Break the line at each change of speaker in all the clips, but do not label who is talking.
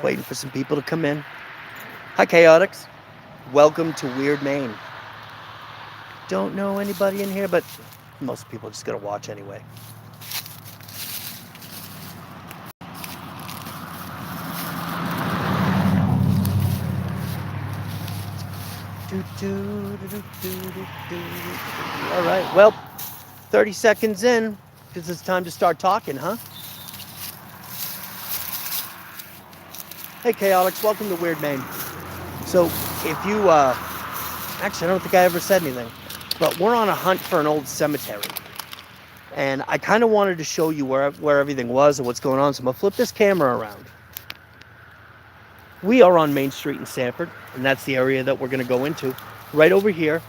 Just waiting for some people to come in. Hi, Chaotix. Welcome to Weird Maine. Don't know anybody in here, but most people are just gonna watch anyway. All right, well, 30 seconds in, because it's time to start talking, huh? Hey, Chaotix, welcome to Weird Maine. So, if you, actually, I don't think I ever said anything, but we're on a hunt for an old cemetery. And I kind of wanted to show you where everything was and what's going on, so I'm going to flip this camera around. We are on Main Street in Sanford, and that's the area that we're going to go into. Right over here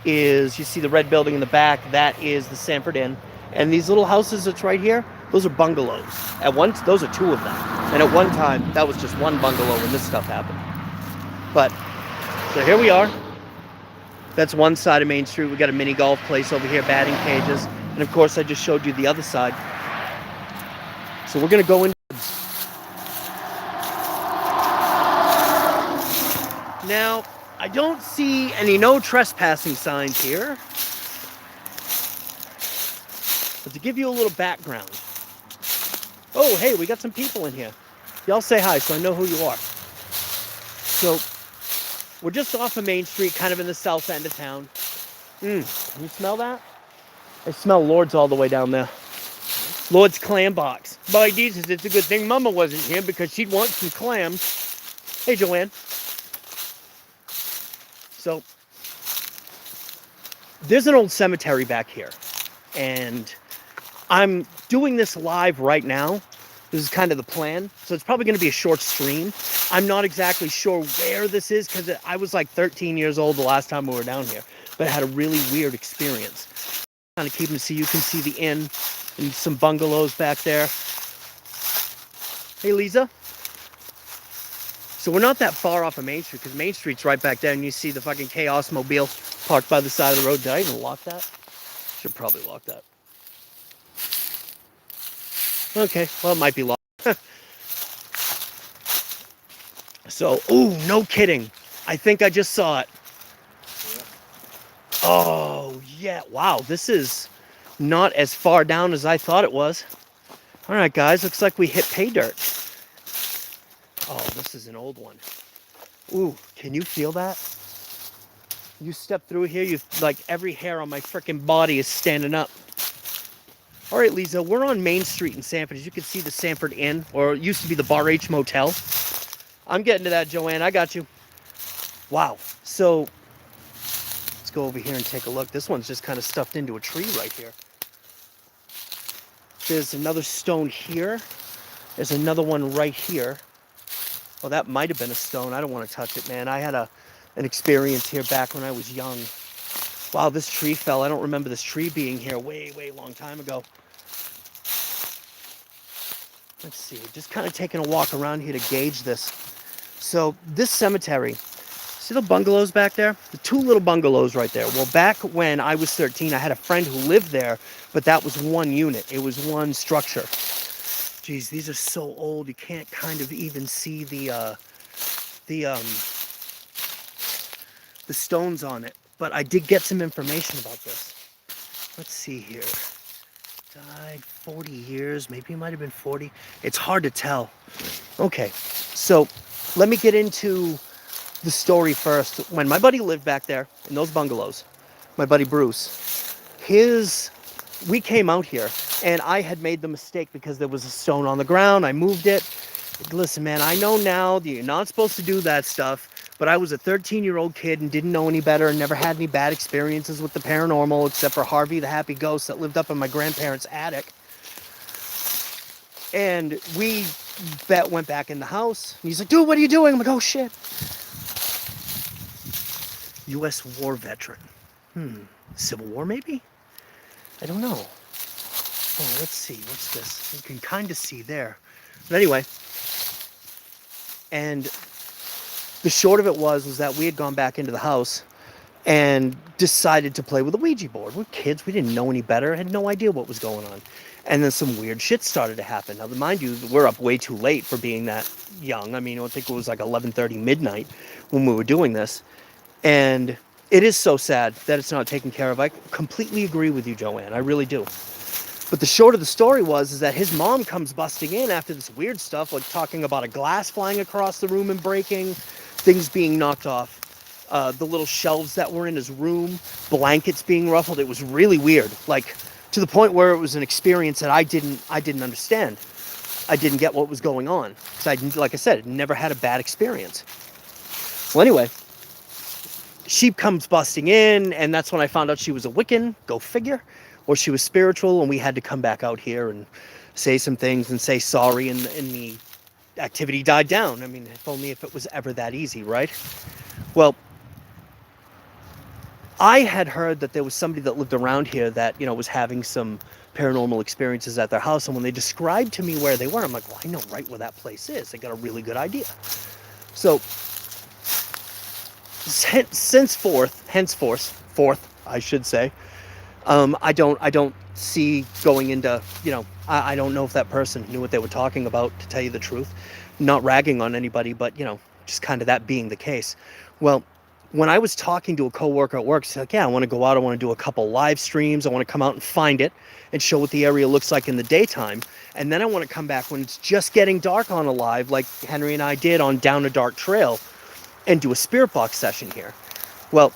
is, you see the red building in the back, that is the Sanford Inn. And these little houses that's right here, those are bungalows. Those are two of them. And at one time, that was just one bungalow when this stuff happened. But, so here we are. That's one side of Main Street. We got a mini golf place over here, batting cages. And of course, I just showed you the other side. So we're going to go in. Now, I don't see any no trespassing signs here. But to give you a little background. Oh, hey, we got some people in here. Y'all say hi so I know who you are. So, we're just off of Main Street, kind of in the south end of town. Can you smell that? I smell Lord's all the way down there. Lord's clam box. By Jesus, it's a good thing Mama wasn't here because she'd want some clams. Hey, Joanne. So, there's an old cemetery back here. And I'm doing this live right now. This is kind of the plan. So it's probably going to be a short stream. I'm not exactly sure where this is because I was like 13 years old the last time we were down here. But I had a really weird experience. Kind of keep them so you can see the inn and some bungalows back there. Hey, Lisa. So we're not that far off of Main Street because Main Street's right back there and you see the fucking Chaos Mobile parked by the side of the road. Did I even lock that? Should probably lock that. Okay, well, it might be locked. So, ooh, no kidding. I think I just saw it. Oh, yeah. Wow, this is not as far down as I thought it was. All right, guys, looks like we hit pay dirt. Oh, this is an old one. Ooh, can you feel that? You step through here, like every hair on my freaking body is standing up. All right, Lisa, we're on Main Street in Sanford. As you can see, the Sanford Inn, or it used to be the Bar H Motel. I'm getting to that, Joanne. I got you. Wow. So, let's go over here and take a look. This one's just kind of stuffed into a tree right here. There's another stone here. There's another one right here. Well, that might have been a stone. I don't want to touch it, man. I had an experience here back when I was young. Wow, this tree fell. I don't remember this tree being here way long time ago. Let's see. Just kind of taking a walk around here to gauge this. So, this cemetery, see the bungalows back there? The two little bungalows right there. Well, back when I was 13, I had a friend who lived there, but that was one unit. It was one structure. Geez, these are so old, you can't kind of even see the stones on it. But I did get some information about this. Let's see here. Died 40 years, maybe it might have been 40. It's hard to tell. Okay, so let me get into the story first. When my buddy lived back there in those bungalows, my buddy Bruce, we came out here and I had made the mistake because there was a stone on the ground. I moved it. Listen, man, I know now that you're not supposed to do that stuff, but I was a 13-year-old kid and didn't know any better and never had any bad experiences with the paranormal except for Harvey the Happy Ghost that lived up in my grandparents' attic. And we went back in the house and he's like, dude, what are you doing? I'm like, oh shit. U.S. war veteran. Civil War maybe? I don't know. Oh, let's see. What's this? You can kind of see there. But anyway, and the short of it was that we had gone back into the house and decided to play with a Ouija board. We're kids. We didn't know any better. Had no idea what was going on. And then some weird shit started to happen. Now, mind you, we're up way too late for being that young. I mean, I think it was like 11:30 midnight when we were doing this. And it is so sad that it's not taken care of. I completely agree with you, Joanne. I really do. But the short of the story is that his mom comes busting in after this weird stuff, like talking about a glass flying across the room and breaking, things being knocked off, the little shelves that were in his room, blankets being ruffled. It was really weird, like to the point where it was an experience that I didn't understand. I didn't get what was going on. So like I said, never had a bad experience. Well, anyway, she comes busting in, and that's when I found out she was a Wiccan, go figure, or she was spiritual, and we had to come back out here and say some things and say sorry, and the activity died down. I mean, if only if it was ever that easy, right? Well, I had heard that there was somebody that lived around here that, was having some paranormal experiences at their house, and when they described to me where they were, I'm like, well, I know right where that place is. I got a really good idea. So henceforth, I should say, I don't see going into, I don't know if that person knew what they were talking about, to tell you the truth. Not ragging on anybody, but, just kind of that being the case. Well, when I was talking to a coworker at work, she's like, yeah, I want to go out, I want to do a couple live streams, I want to come out and find it and show what the area looks like in the daytime. And then I want to come back when it's just getting dark on a live, like Henry and I did on Down a Dark Trail, and do a spirit box session here. Well,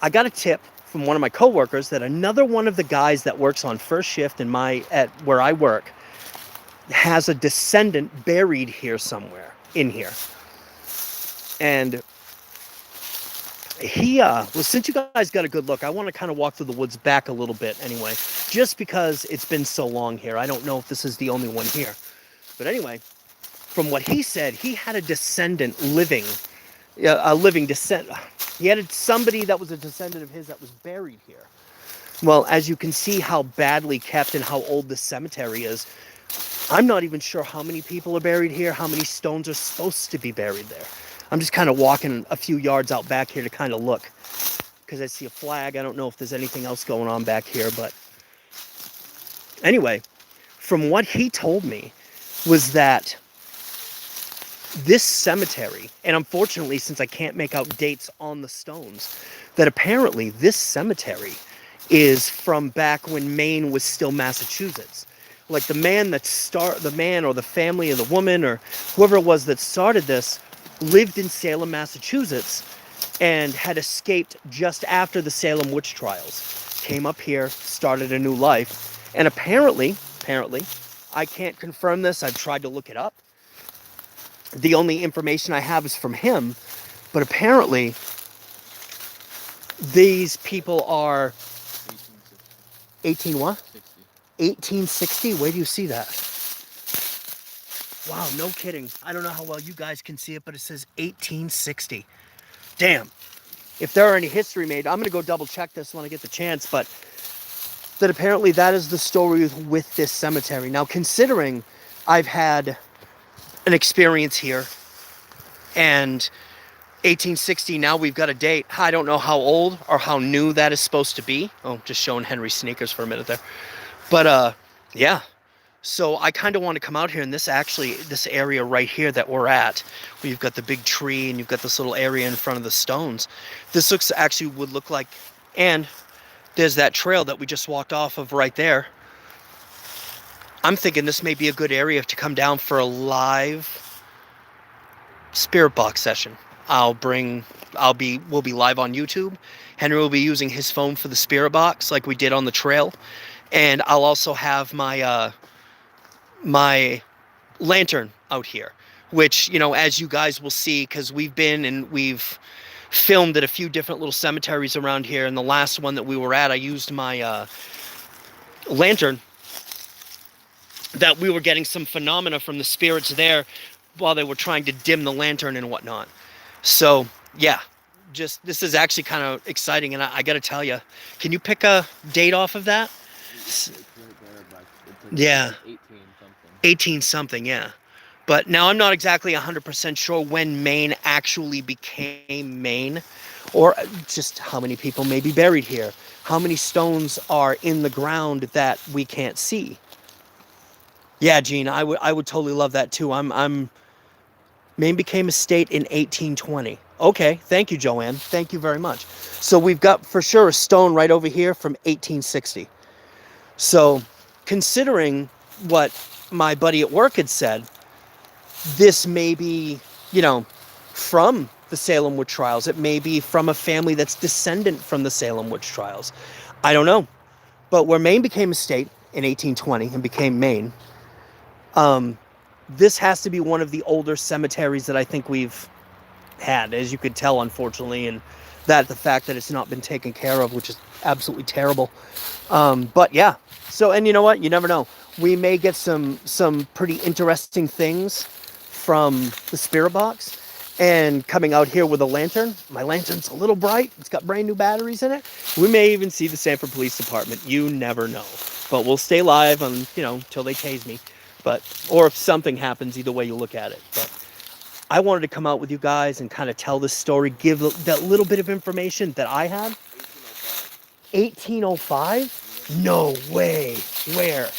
I got a tip from one of my coworkers that another one of the guys that works on first shift at where I work has a descendant buried here somewhere in here. And he, well, since you guys got a good look, I want to kind of walk through the woods back a little bit anyway, just because it's been so long here. I don't know if this is the only one here. But anyway, from what he said, he had a descendant living, a living descendant. He had somebody that was a descendant of his that was buried here. Well, as you can see how badly kept and how old this cemetery is, I'm not even sure how many people are buried here, how many stones are supposed to be buried there. I'm just kind of walking a few yards out back here to kind of look, because I see a flag. I don't know if there's anything else going on back here, but anyway, from what he told me was that this cemetery, and unfortunately, since I can't make out dates on the stones, that apparently this cemetery is from back when Maine was still Massachusetts. Like the man or the family or the woman or whoever it was that started this lived in Salem, Massachusetts, and had escaped just after the Salem witch trials. Came up here, started a new life, and apparently, I can't confirm this, I've tried to look it up. The only information I have is from him, but apparently these people are 18 what? 1860? Where do you see that? Wow, no kidding. I don't know how well you guys can see it, but it says 1860. Damn. If there are any history made, I'm going to go double check this when I get the chance, but that apparently that is the story with this cemetery. Now, considering I've had an experience here, and 1860, now we've got a date. I don't know how old or how new that is supposed to be. Oh, just showing Henry's sneakers for a minute there. But, yeah. So I kind of want to come out here, and this area right here that we're at, where you've got the big tree and you've got this little area in front of the stones. This would look like, and there's that trail that we just walked off of right there. I'm thinking this may be a good area to come down for a live spirit box session. We'll be live on YouTube. Henry will be using his phone for the spirit box like we did on the trail. And I'll also have my my lantern out here, which, as you guys will see, because we've filmed at a few different little cemeteries around here, and the last one that we were at, I used my lantern, that we were getting some phenomena from the spirits there while they were trying to dim the lantern and whatnot. So yeah, this is actually kind of exciting, and I gotta tell you, can you pick a date off of that? Yeah. 18 something, yeah. But now I'm not exactly 100% sure when Maine actually became Maine, or just how many people may be buried here. How many stones are in the ground that we can't see. Yeah, Gene, I would totally love that too. I'm Maine became a state in 1820. Okay, thank you, Joanne. Thank you very much. So we've got for sure a stone right over here from 1860. So considering what my buddy at work had said, this may be, you know, from the Salem witch trials. It may be from a family that's descendant from the Salem witch trials. I don't know. But where Maine became a state in 1820 and became Maine, this has to be one of the older cemeteries that I think we've had, as you could tell, unfortunately, and that the fact that it's not been taken care of, which is absolutely terrible. But yeah, so, and you know what? You never know. We may get some pretty interesting things from the spirit box. And coming out here with a lantern, my lantern's a little bright. It's got brand new batteries in it. We may even see the Sanford Police Department. You never know. But we'll stay live on, you know, till they tase me. But, or if something happens, either way you look at it. But I wanted to come out with you guys and kind of tell this story, give that little bit of information that I had. 1805? No way. Where?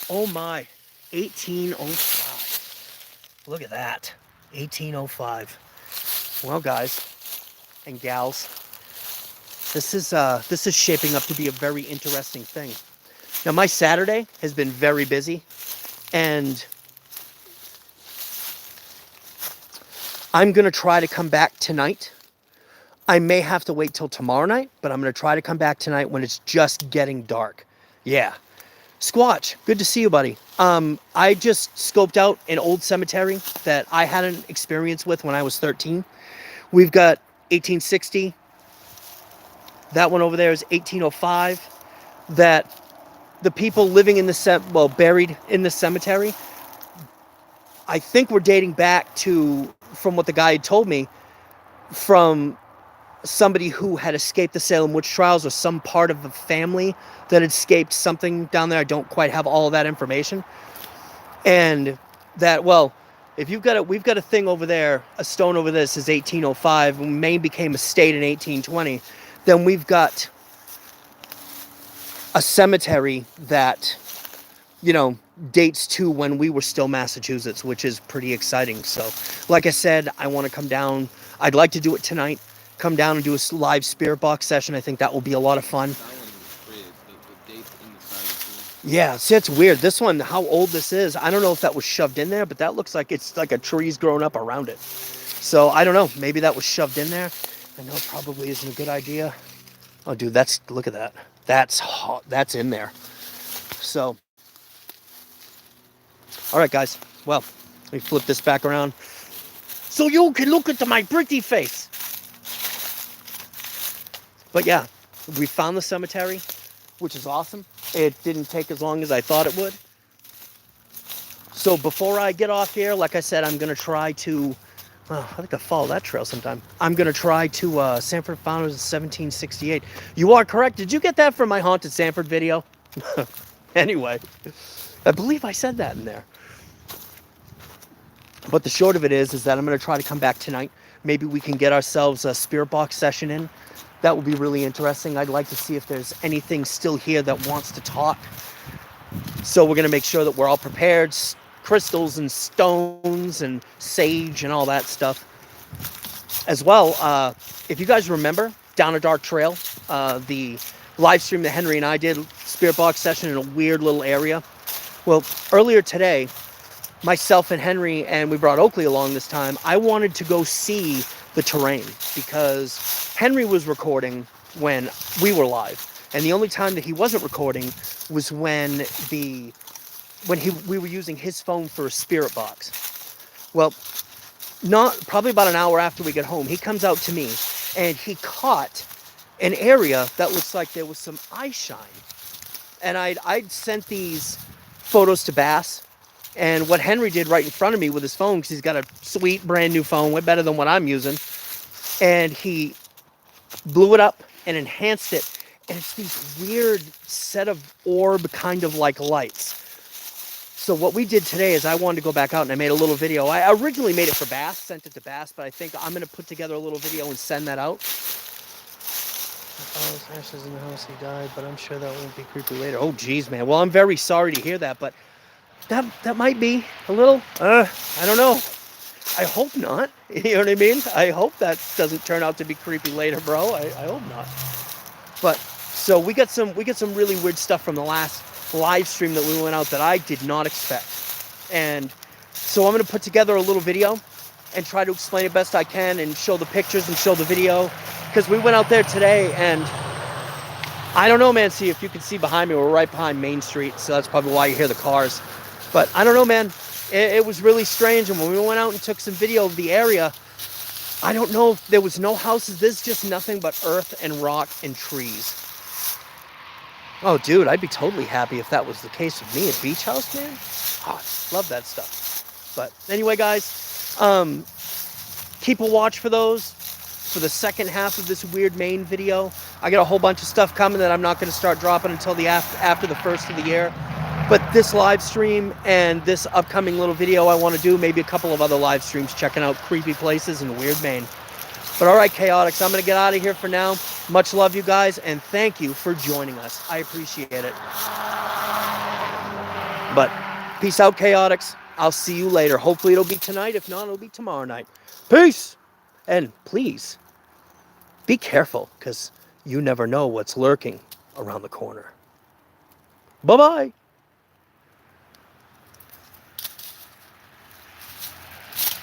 Oh my. 1805. Look at that. 1805. Well, guys and gals, this is shaping up to be a very interesting thing. Now, my Saturday has been very busy, and I'm going to try to come back tonight. I may have to wait till tomorrow night, but I'm going to try to come back tonight when it's just getting dark. Yeah. Squatch, good to see you, buddy. I just scoped out an old cemetery that I had an experience with when I was 13. We've got 1860. That one over there is 1805. That the people living in the buried in the cemetery, I think we're dating back to, from what the guy had told me, from somebody who had escaped the Salem witch trials or some part of the family that had escaped something down there. I don't quite have all of that information. And that, well, if you've got it, we've got a thing over there, a stone over there that says 1805, when Maine became a state in 1820, then we've got a cemetery that, you know, dates to when we were still Massachusetts, which is pretty exciting. So, like I said, I want to come down. I'd like to do it tonight. Come down and do a live spirit box session. I think that will be a lot of fun.
That one was great. The dates in the side too.
Yeah, see, it's weird. This one, how old this is, I don't know if that was shoved in there, but that looks like it's like a tree's grown up around it. So, I don't know. Maybe that was shoved in there. I know it probably isn't a good idea. Oh, dude, look at that. That's hot. That's in there. So, all right, guys. Well, let me flip this back around so you can look into my pretty face. But yeah, we found the cemetery, which is awesome. It didn't take as long as I thought it would. So before I get off here, like I said, I'm going to try to, I think I'll follow that trail sometime. I'm going to try to, Sanford founded in 1768. You are correct. Did you get that from my Haunted Sanford video? Anyway, I believe I said that in there. But the short of it is that I'm going to try to come back tonight. Maybe we can get ourselves a spirit box session in. That would be really interesting. I'd like to see if there's anything still here that wants to talk. So we're going to make sure that we're all prepared. Crystals and stones and sage and all that stuff. As well, if you guys remember, Down a Dark Trail, the live stream that Henry and I did, spirit box session in a weird little area. Well, earlier today, myself and Henry, and we brought Oakley along this time, I wanted to go see the terrain because Henry was recording when we were live, and the only time that he wasn't recording was when we were using his phone for a spirit box. Well, probably about an hour after we get home, he comes out to me and he caught an area that looks like there was some eye shine, and I'd sent these photos to Bass. And what Henry did right in front of me with his phone, because he's got a sweet brand new phone, way better than what I'm using, and he blew it up and enhanced it, and it's these weird set of orb kind of like lights. So what we did today is I wanted to go back out and I made a little video. I originally made it for Bass, sent it to Bass, but I think I'm going to put together a little video and send that out. Ashes in the house, he died, but I'm sure that won't be creepy later. Oh, geez, man. Well, I'm very sorry to hear that, but that might be a little, I don't know. I hope not. You know what I mean? I hope that doesn't turn out to be creepy later, bro. I hope not. But so we got some really weird stuff from the last live stream that we went out that I did not expect. And so I'm going to put together a little video and try to explain it best I can and show the pictures and show the video, because we went out there today and I don't know, man. See, if you can see behind me, we're right behind Main Street, so that's probably why you hear the cars. But I don't know, man. It was really strange, and when we went out and took some video of the area, I don't know if there was no houses. There's just nothing but earth and rock and trees. Oh, dude, I'd be totally happy if that was the case with me. A beach house, man? Oh, love that stuff. But anyway, guys, keep a watch for those. For the second half of this weird Maine video, I got a whole bunch of stuff coming that I'm not going to start dropping until the after the first of the year. But this live stream and this upcoming little video I want to do, maybe a couple of other live streams checking out creepy places in weird Maine. But all right, Chaotix, I'm going to get out of here for now. Much love, you guys, and thank you for joining us. I appreciate it. But peace out, Chaotix. I'll see you later. Hopefully it'll be tonight. If not, it'll be tomorrow night. Peace! And please, be careful, because you never know what's lurking around the corner. Bye-bye!